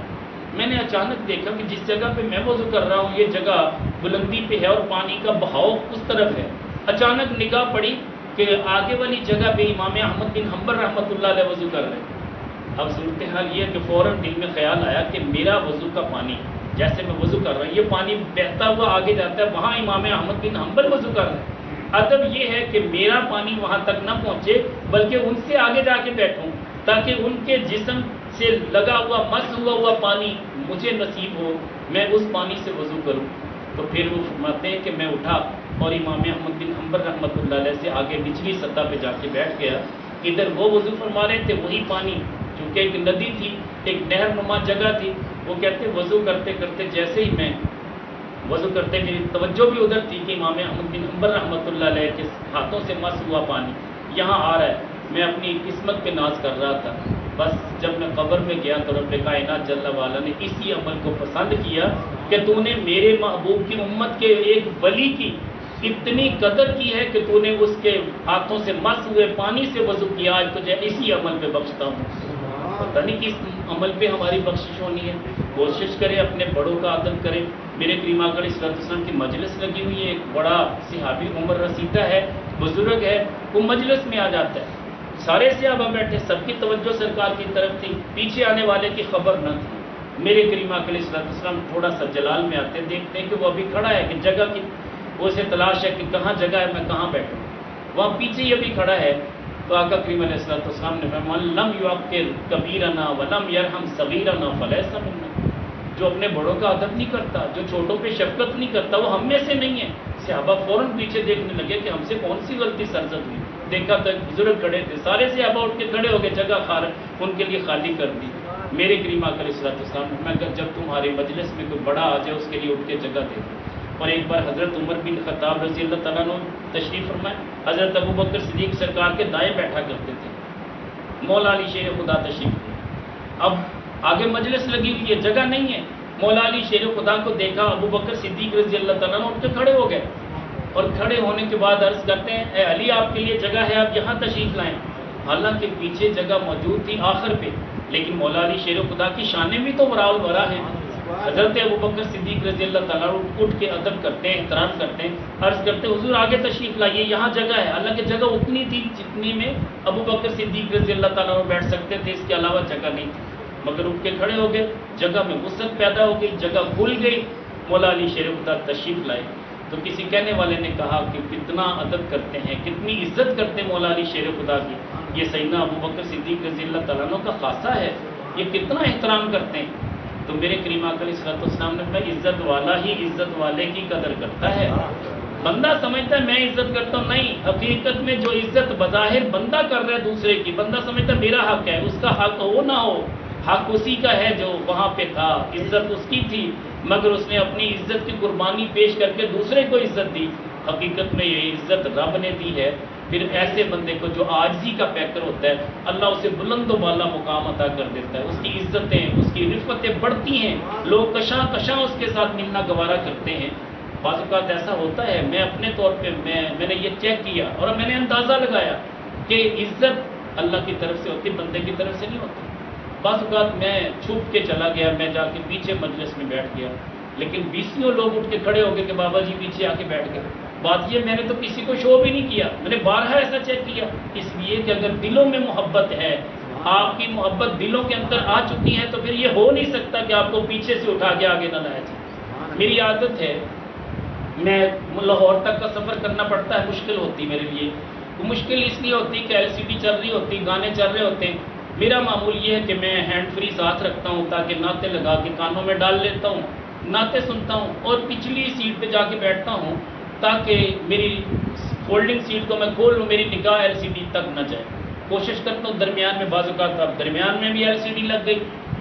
میں نے اچانک دیکھا کہ جس جگہ پہ میں وضو کر رہا ہوں یہ جگہ بلندی پہ ہے اور پانی کا بہاؤ اس طرف ہے۔ اچانک نگاہ پڑی کہ آگے والی جگہ پہ امام احمد بن حنبل رحمۃ اللہ علیہ وضو کر رہے ہیں۔ اب صورتحال یہ ہے کہ فوراً دل میں خیال آیا کہ میرا وضو کا پانی، جیسے میں وضو کر رہا ہوں یہ پانی بہتا ہوا آگے جاتا ہے، وہاں امام احمد بن حنبل وضو کر رہے ہیں۔ ادب یہ ہے کہ میرا پانی وہاں تک نہ پہنچے بلکہ ان سے آگے جا کے بیٹھوں تاکہ ان کے جسم سے لگا ہوا مس ہوا پانی مجھے نصیب ہو، میں اس پانی سے وضو کروں۔ تو پھر وہ فرماتے ہیں کہ میں اٹھا اور امام احمد بن حنبل رحمۃ اللہ علیہ سے آگے نچلی سطح پہ جا کے بیٹھ گیا۔ ادھر وہ وضو فرما رہے تھے، وہی پانی چونکہ ایک ندی تھی، ایک نہر نما جگہ تھی، وہ کہتے وضو کرتے کرتے جیسے ہی میں وضو کرتے میری توجہ بھی ادھر تھی کہ امام احمد بن حنبل رحمۃ اللہ علیہ کے ہاتھوں سے مس ہوا پانی یہاں آ رہا ہے، میں اپنی قسمت پہ ناز کر رہا تھا۔ بس جب میں قبر میں گیا تو رب کائنات جل وعلا نے اسی عمل کو پسند کیا کہ تو نے میرے محبوب کی امت کے ایک ولی کی اتنی قدر کی ہے کہ تو نے اس کے ہاتھوں سے مس ہوئے پانی سے وضو کیا، آج تجھے اسی عمل پہ بخشتا ہوں۔ پتہ نہیں کس عمل پہ ہماری بخشش ہونی ہے۔ کوشش کریں اپنے بڑوں کا ادب کریں۔ میرے کریم آقا علیہ السلام کی مجلس لگی ہوئی ہے، ایک بڑا صحابی عمر رسیدہ ہے، بزرگ ہے، وہ مجلس میں آ جاتا ہے، سارے صحابہ بیٹھے، سب کی توجہ سرکار کی طرف تھی، پیچھے آنے والے کی خبر نہ تھی۔ میرے کریم آقا علیہ السلام تھوڑا سا جلال میں آتے، دیکھتے ہیں کہ وہ ابھی کھڑا ہے، کہ جگہ کی وہ اسے تلاش ہے کہ کہاں جگہ ہے، میں کہاں بیٹھوں، وہاں پیچھے یہ بھی کھڑا ہے۔ تو آقا کریم علیہ السلام نے فرمایا لم یعقر کبیرنا ولم یرحم صغیرنا فلیس منا، جو اپنے بڑوں کا ادب نہیں کرتا، جو چھوٹوں پہ شفقت نہیں کرتا، وہ ہم میں سے نہیں ہے۔ صحابہ فوراً پیچھے دیکھنے لگے کہ ہم سے کون سی غلطی سرزد ہوئی۔ دیکھا تو ایک بزرگ کھڑے تھے، سارے صحابہ اٹھ کے کھڑے ہو گئے، جگہ ان کے لیے خالی کر دی۔ میرے کریم آقا علیہ السلام نے فرمایا جب تمہارے مجلس میں کوئی بڑا آ جائے اس کے لیے اٹھ کے جگہ دے دو۔ اور ایک بار حضرت عمر بن خطاب رضی اللہ تعالیٰ عنہ تشریف فرمائے، حضرت ابو بکر صدیق سرکار کے دائیں بیٹھا کرتے تھے، مولا علی شیر خدا تشریف تھے۔ اب آگے مجلس لگی ہوئی ہے، جگہ نہیں ہے، مولا علی شیر خدا کو دیکھا، ابو بکر صدیق رضی اللہ تعالیٰ عنہ اٹھ کے کھڑے ہو گئے، اور کھڑے ہونے کے بعد عرض کرتے ہیں اے علی آپ کے لیے جگہ ہے، آپ یہاں تشریف لائیں۔ حالانکہ پیچھے جگہ موجود تھی آخر پہ، لیکن مولا علی شیر خدا کی شانیں بھی تو ورا الورا ہیں۔ حضرت ابو بکر صدیق رضی اللہ تعالیٰ اٹھ کے ادب کرتے ہیں، احترام کرتے ہیں، عرض کرتے ہیں حضور آگے تشریف لائیے، یہاں جگہ ہے۔ حالانکہ جگہ اتنی تھی جتنی میں ابو بکر صدیق رضی اللہ تعالیٰ بیٹھ سکتے تھے، اس کے علاوہ جگہ نہیں تھی، مگر اٹھ کے کھڑے ہو گئے، جگہ میں وسعت پیدا ہو گئی، جگہ کھل گئی، مولا علی شیر خدا تشریف لائے۔ تو کسی کہنے والے نے کہا کہ کتنا ادب کرتے ہیں، کتنی عزت کرتے ہیں مولا علی شیر خدا کی، یہ سیدنا ابو بکر صدیق رضی اللہ تعالیٰ عنہ کا خاصہ ہے، یہ کتنا احترام کرتے ہیں۔ تو میرے کریم آقا علیہ السلام نے فرمایا عزت والا ہی عزت والے کی قدر کرتا ہے۔ بندہ سمجھتا ہے میں عزت کرتا ہوں، نہیں، حقیقت میں جو عزت بظاہر بندہ کر رہا ہے دوسرے کی، بندہ سمجھتا ہے میرا حق ہے، اس کا حق ہو نہ ہو، حق اسی کا ہے جو وہاں پہ تھا، عزت اس کی تھی، مگر اس نے اپنی عزت کی قربانی پیش کر کے دوسرے کو عزت دی۔ حقیقت میں یہ عزت رب نے دی ہے۔ پھر ایسے بندے کو جو عاجزی کا پیکر ہوتا ہے، اللہ اسے بلند و بالا مقام عطا کر دیتا ہے، اس کی عزتیں، اس کی رفعتیں بڑھتی ہیں، لوگ کشاں کشاں اس کے ساتھ ملنا گوارا کرتے ہیں۔ بعض اوقات ایسا ہوتا ہے، میں اپنے طور پہ میں نے یہ چیک کیا اور میں نے اندازہ لگایا کہ عزت اللہ کی طرف سے ہوتی، بندے کی طرف سے نہیں ہوتی۔ بعض اوقات میں چھپ کے چلا گیا، میں جا کے پیچھے مجلس میں بیٹھ گیا، لیکن بیسیوں لوگ اٹھ کے کھڑے ہو گئے کہ بابا جی پیچھے آ کے بیٹھ گئے۔ بات یہ میں نے تو کسی کو شو بھی نہیں کیا، میں نے بارہا ایسا چیک کیا، اس لیے کہ اگر دلوں میں محبت ہے، آپ کی محبت دلوں کے اندر آ چکی ہے، تو پھر یہ ہو نہیں سکتا کہ آپ کو پیچھے سے اٹھا کے آگے نہ لایا جائے۔ میری عادت ہے، میں لاہور تک کا سفر کرنا پڑتا ہے، مشکل ہوتی میرے لیے۔ مشکل اس لیے ہوتی کہ ایل سی ڈی چل رہی ہوتی، گانے چل رہے ہوتے ہیں۔ میرا معمول یہ ہے کہ میں ہینڈ فری ساتھ رکھتا ہوں تاکہ نعتیں لگا کے کانوں میں ڈال لیتا ہوں، نعتیں سنتا ہوں اور پچھلی سیٹ پہ جا کے بیٹھتا ہوں تاکہ میری فولڈنگ سیٹ کو میں کھول لوں، میری نگاہ ایل سی ڈی تک نہ جائے۔ کوشش کرتا ہوں درمیان میں، بعض اوقات اب درمیان میں بھی ایل سی ڈی لگ گئی،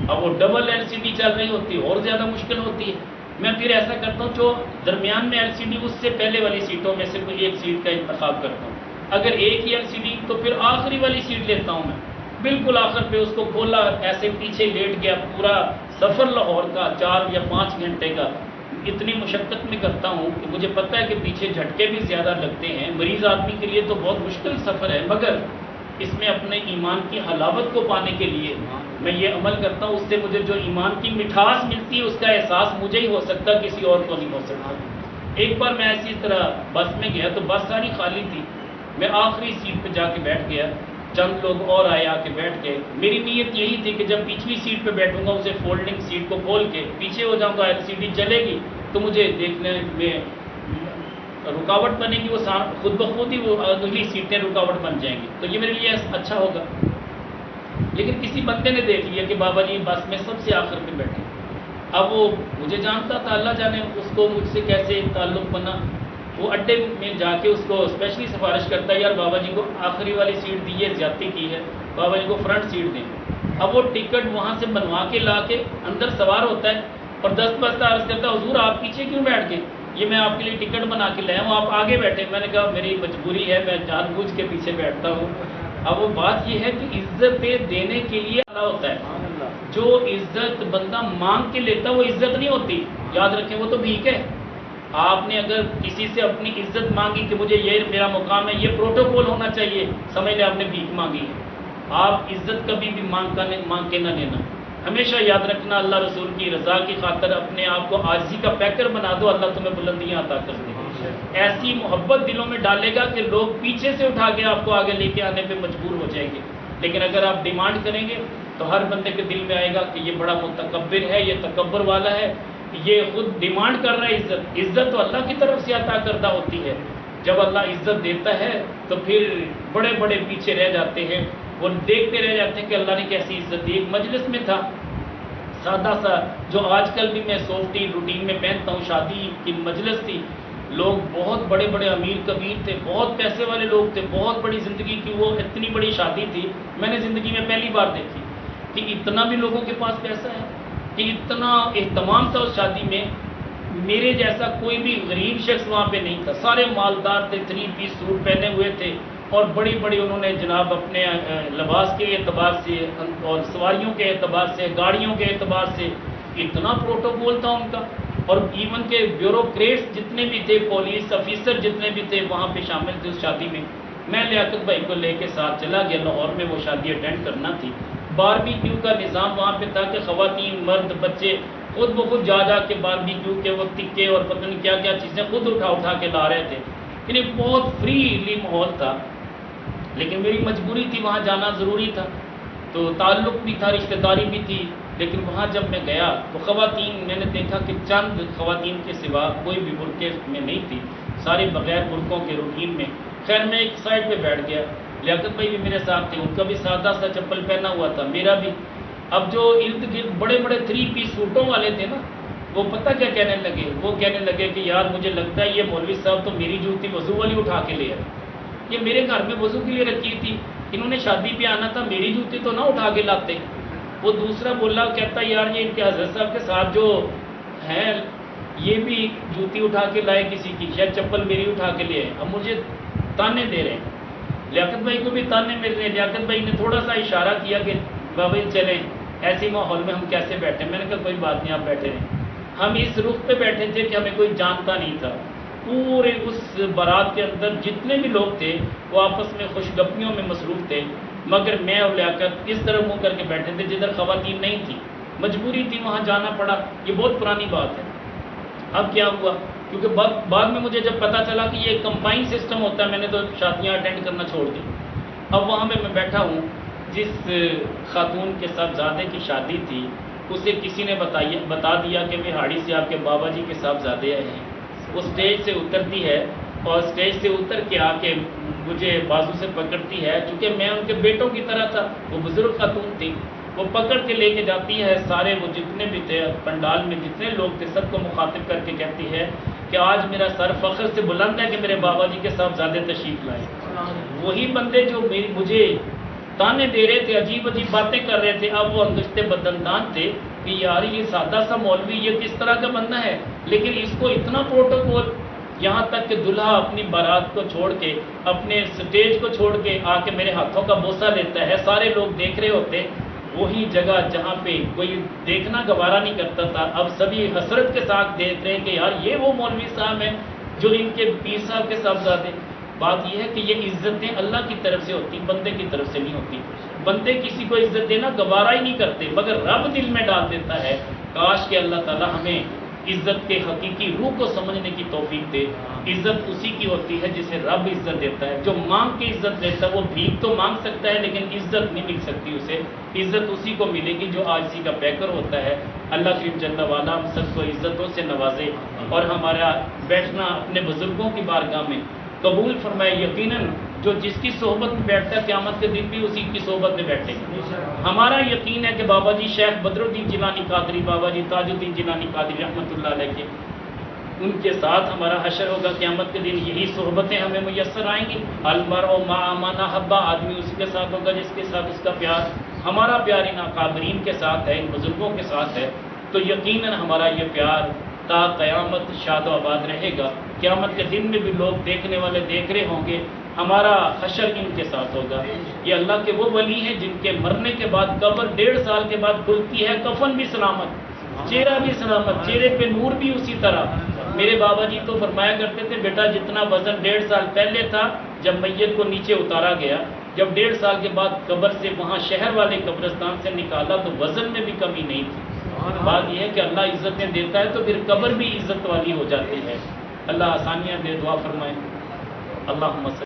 اب وہ ڈبل ایل سی ڈی چل رہی ہوتی ہے، اور زیادہ مشکل ہوتی ہے۔ میں پھر ایسا کرتا ہوں، جو درمیان میں ایل سی ڈی، اس سے پہلے والی سیٹوں میں سے کوئی ایک سیٹ کا انتخاب کرتا ہوں۔ اگر ایک ہی ایل سی ڈی تو پھر آخری والی سیٹ لیتا ہوں، میں بالکل آخر پہ اس کو کھولا، ایسے پیچھے لیٹ گیا۔ پورا سفر لاہور کا 4 یا 5 گھنٹے کا اتنی مشقت میں کرتا ہوں کہ مجھے پتہ ہے کہ پیچھے جھٹکے بھی زیادہ لگتے ہیں، مریض آدمی کے لیے تو بہت مشکل سفر ہے، مگر اس میں اپنے ایمان کی حلاوت کو پانے کے لیے میں یہ عمل کرتا ہوں۔ اس سے مجھے جو ایمان کی مٹھاس ملتی ہے، اس کا احساس مجھے ہی ہو سکتا، کسی اور کو نہیں ہو سکتا۔ ایک بار میں اسی طرح بس میں گیا تو بس ساری خالی تھی، میں آخری سیٹ پہ جا کے بیٹھ گیا، چند لوگ اور آئے، آ کے بیٹھ گئے۔ میری نیت یہی تھی کہ جب پچھلی سیٹ پہ بیٹھوں گا، اسے فولڈنگ سیٹ کو کھول کے پیچھے ہو جاؤں گا، ایل سی ڈی چلے گی تو مجھے دیکھنے میں رکاوٹ بنے گی، وہ خود بخود ہی وہ اگلی سیٹیں رکاوٹ بن جائیں گی، تو یہ میرے لیے اچھا ہوگا۔ لیکن کسی بندے نے دیکھ لیا کہ بابا جی بس میں سب سے آخر پہ بیٹھے، اب وہ مجھے جانتا تھا، اللہ جانے اس کو مجھ سے کیسے تعلق بنا۔ وہ اڈے میں جا کے اس کو اسپیشلی سفارش کرتا ہے، یار بابا جی کو آخری والی سیٹ دی ہے، زیادتی کی ہے، بابا جی کو فرنٹ سیٹ دیں۔ اب وہ ٹکٹ وہاں سے بنوا کے لا کے اندر سوار ہوتا ہے اور دست بستہ عرض کرتا ہے، حضور آپ پیچھے کیوں بیٹھ گئے؟ یہ میں آپ کے لیے ٹکٹ بنا کے لایا ہوں، آپ آگے بیٹھے۔ میں نے کہا میری مجبوری ہے، میں جان بوجھ کے پیچھے بیٹھتا ہوں۔ اب وہ بات یہ ہے کہ عزت دینے کے لیے ہوتا ہے، جو عزت بندہ مانگ کے لیتا وہ عزت نہیں ہوتی، یاد رکھیں، وہ تو بھیک ہے۔ آپ نے اگر کسی سے اپنی عزت مانگی کہ مجھے یہ میرا مقام ہے، یہ پروٹوکول ہونا چاہیے، سمجھ لیں آپ نے بھیک مانگی ہے۔ آپ عزت کبھی بھی مانگ کے نہ لینا، ہمیشہ یاد رکھنا اللہ رسول کی رضا کی خاطر اپنے آپ کو عاجزی کا پیکر بنا دو، اللہ تمہیں بلندیاں عطا کر دے گا۔ ایسی محبت دلوں میں ڈالے گا کہ لوگ پیچھے سے اٹھا کے آپ کو آگے لے کے آنے پہ مجبور ہو جائیں گے۔ لیکن اگر آپ ڈیمانڈ کریں گے تو ہر بندے کے دل میں آئے گا کہ یہ بڑا متکبر ہے، یہ تکبر والا ہے، یہ خود ڈیمانڈ کر رہا ہے عزت۔ عزت تو اللہ کی طرف سے عطا کردہ ہوتی ہے۔ جب اللہ عزت دیتا ہے تو پھر بڑے بڑے پیچھے رہ جاتے ہیں، وہ دیکھتے رہ جاتے ہیں کہ اللہ نے کیسی عزت دی۔ ایک مجلس میں تھا سادہ سا، جو آج کل بھی میں سوفٹی روٹین میں پہنتا ہوں، شادی کی مجلس تھی، لوگ بہت بڑے بڑے امیر کبیر تھے، بہت پیسے والے لوگ تھے، بہت بڑی زندگی کی وہ اتنی بڑی شادی تھی، میں نے زندگی میں پہلی بار دیکھی کہ اتنا بھی لوگوں کے پاس پیسہ ہے، کہ اتنا اہتمام تھا اس شادی میں۔ میرے جیسا کوئی بھی غریب شخص وہاں پہ نہیں تھا، سارے مالدار تھے، 3 پیس سوٹ پہنے ہوئے تھے، اور بڑی بڑی انہوں نے جناب اپنے لباس کے اعتبار سے اور سواریوں کے اعتبار سے، گاڑیوں کے اعتبار سے اتنا پروٹوکول تھا ان کا، اور ایون کے بیوروکریٹس جتنے بھی تھے، پولیس آفیسر جتنے بھی تھے وہاں پہ شامل تھے اس شادی میں۔ میں لیاقت بھائی کو لے کے ساتھ چلا گیا، لاہور میں وہ شادی اٹینڈ کرنا تھی۔ باربیکیو کا نظام وہاں پہ تھا کہ خواتین مرد بچے خود بخود جا کے باربیکیو کے وہ تکے اور پتہ نہیں کیا کیا چیزیں خود اٹھا کے لا رہے تھے، یعنی بہت فریلی ماحول تھا۔ لیکن میری مجبوری تھی، وہاں جانا ضروری تھا، تو تعلق بھی تھا، رشتہ داری بھی تھی۔ لیکن وہاں جب میں گیا تو خواتین، میں نے دیکھا کہ چند خواتین کے سوا کوئی بھی برقعے میں نہیں تھی، سارے بغیر برقعوں کے روٹین میں۔ خیر میں ایک سائڈ پہ بیٹھ گیا، لیاقت بھائی بھی میرے ساتھ تھے، ان کا بھی سادہ سا چپل پہنا ہوا تھا، میرا بھی۔ اب جو ارد گرد بڑے بڑے 3 پیس سوٹوں والے تھے نا، وہ پتہ کیا کہنے لگے؟ وہ کہنے لگے کہ یار مجھے لگتا ہے یہ مولوی صاحب تو میری جوتی وضو والی اٹھا کے لے آئے، یہ میرے گھر میں وضو کے لیے رکھی تھی، انہوں نے شادی پہ آنا تھا، میری جوتی تو نہ اٹھا کے لاتے۔ وہ دوسرا بولا، کہتا یار یہ ان کے حضرت صاحب کے ساتھ جو ہیں یہ بھی جوتی اٹھا کے لائے کسی کی، شاید چپل میری اٹھا کے لے آئے، اب مجھے تانے دے رہے ہیں۔ لیاقت بھائی کو بھی تانے مل رہے ہیں۔ لیاقت بھائی نے تھوڑا سا اشارہ کیا کہ بابا چلیں، ایسی ماحول میں ہم کیسے بیٹھے؟ میں نے کہا کوئی بات نہیں، آپ بیٹھے رہیں۔ ہم اس رخ پہ بیٹھے تھے کہ ہمیں کوئی جانتا نہیں تھا۔ پورے اس بارات کے اندر جتنے بھی لوگ تھے وہ آپس میں خوش گپیوں میں مصروف تھے، مگر میں اور لیاقت اس طرح منہ کر کے بیٹھے تھے جدھر خواتین نہیں تھی، مجبوری تھی وہاں جانا پڑا۔ یہ بہت پرانی بات ہے۔ اب کیا ہوا؟ کیونکہ بعد میں مجھے جب پتا چلا کہ یہ کمبائن سسٹم ہوتا ہے، میں نے تو شادیاں اٹینڈ کرنا چھوڑ دی۔ اب وہاں میں بیٹھا ہوں، جس خاتون کے صاحبزادے کی شادی تھی اسے کسی نے بتا دیا کہ میہاڑی سے آپ کے بابا جی کے صاحبزادے آئے ہیں۔ وہ اسٹیج سے اترتی ہے اور اسٹیج سے اتر کے آ کے مجھے بازو سے پکڑتی ہے، چونکہ میں ان کے بیٹوں کی طرح تھا، وہ بزرگ خاتون تھی، وہ پکڑ کے لے کے جاتی ہے، سارے وہ جتنے بھی تھے پنڈال میں جتنے لوگ تھے سب کو مخاطب کر کے کہتی ہے کہ آج میرا سر فخر سے بلند ہے کہ میرے بابا جی کے صاحبزادے تشریف لائے۔ وہی بندے جو مجھے تانے دے رہے تھے، عجیب عجیب باتیں کر رہے تھے، اب وہ انگشتے بدندان تھے کہ یار یہ سادہ سا مولوی یہ کس طرح کا بندہ ہے، لیکن اس کو اتنا پروٹوکول، یہاں تک کہ دلہا اپنی بارات کو چھوڑ کے اپنے سٹیج کو چھوڑ کے آ کے میرے ہاتھوں کا بوسہ لیتا ہے، سارے لوگ دیکھ رہے ہوتے، وہی جگہ جہاں پہ کوئی دیکھنا گوارا نہیں کرتا تھا، اب سبھی حسرت کے ساتھ دیکھ رہے ہیں کہ یار یہ وہ مولوی صاحب ہیں جو ان کے پیر صاحب کے صاحبزادے۔ بات یہ ہے کہ یہ عزتیں اللہ کی طرف سے ہوتی، بندے کی طرف سے نہیں ہوتی۔ بندے کسی کو عزت دینا گوارا ہی نہیں کرتے، مگر رب دل میں ڈال دیتا ہے۔ کاش کہ اللہ تعالی ہمیں عزت کے حقیقی روح کو سمجھنے کی توفیق دے۔ عزت اسی کی ہوتی ہے جسے رب عزت دیتا ہے، جو مانگ کے عزت دیتا ہے وہ بھیک تو مانگ سکتا ہے لیکن عزت نہیں مل سکتی اسے۔ عزت اسی کو ملے گی جو عاجزی کا پیکر ہوتا ہے۔ اللہ کریم جل وعلا ہم سب کو عزتوں سے نوازے اور ہمارا بیٹھنا اپنے بزرگوں کی بارگاہ میں قبول فرمائے۔ یقیناً جو جس کی صحبت میں بیٹھتا ہے قیامت کے دن بھی اسی کی صحبت میں بیٹھے گا۔ ہمارا یقین ہے کہ بابا جی شیخ بدر الدین جیلانی قادری، بابا جی تاج الدین جیلانی قادری رحمۃ اللہ علیہ کے ان کے ساتھ ہمارا حشر ہوگا قیامت کے دن، یہی صحبتیں ہمیں میسر آئیں گی۔ المرء مع من احب، آدمی اسی کے ساتھ ہوگا جس کے ساتھ اس کا پیار، ہمارا پیار ان اکابرین کے ساتھ ہے، ان بزرگوں کے ساتھ ہے، تو یقیناً ہمارا یہ پیار تا قیامت شاد و آباد رہے گا۔ قیامت کے دن میں بھی لوگ دیکھنے والے دیکھ رہے ہوں گے، ہمارا حشر ان کے ساتھ ہوگا۔ یہ اللہ کے وہ ولی ہیں جن کے مرنے کے بعد قبر 1.5 سال کے بعد کھلتی ہے، کفن بھی سلامت، چہرہ بھی سلامت، چہرے پہ نور بھی اسی طرح۔ میرے بابا جی تو فرمایا کرتے تھے بیٹا جتنا وزن 1.5 سال پہلے تھا جب میت کو نیچے اتارا گیا، جب 1.5 سال کے بعد قبر سے وہاں شہر والے قبرستان سے نکالا تو وزن میں بھی کمی نہیں تھی۔ بات یہ ہے کہ اللہ عزتیں دیتا ہے تو پھر قبر بھی عزت والی ہو جاتی ہے۔ اللہ آسانیاں دے، دعا فرمائیں۔ اللہم صلی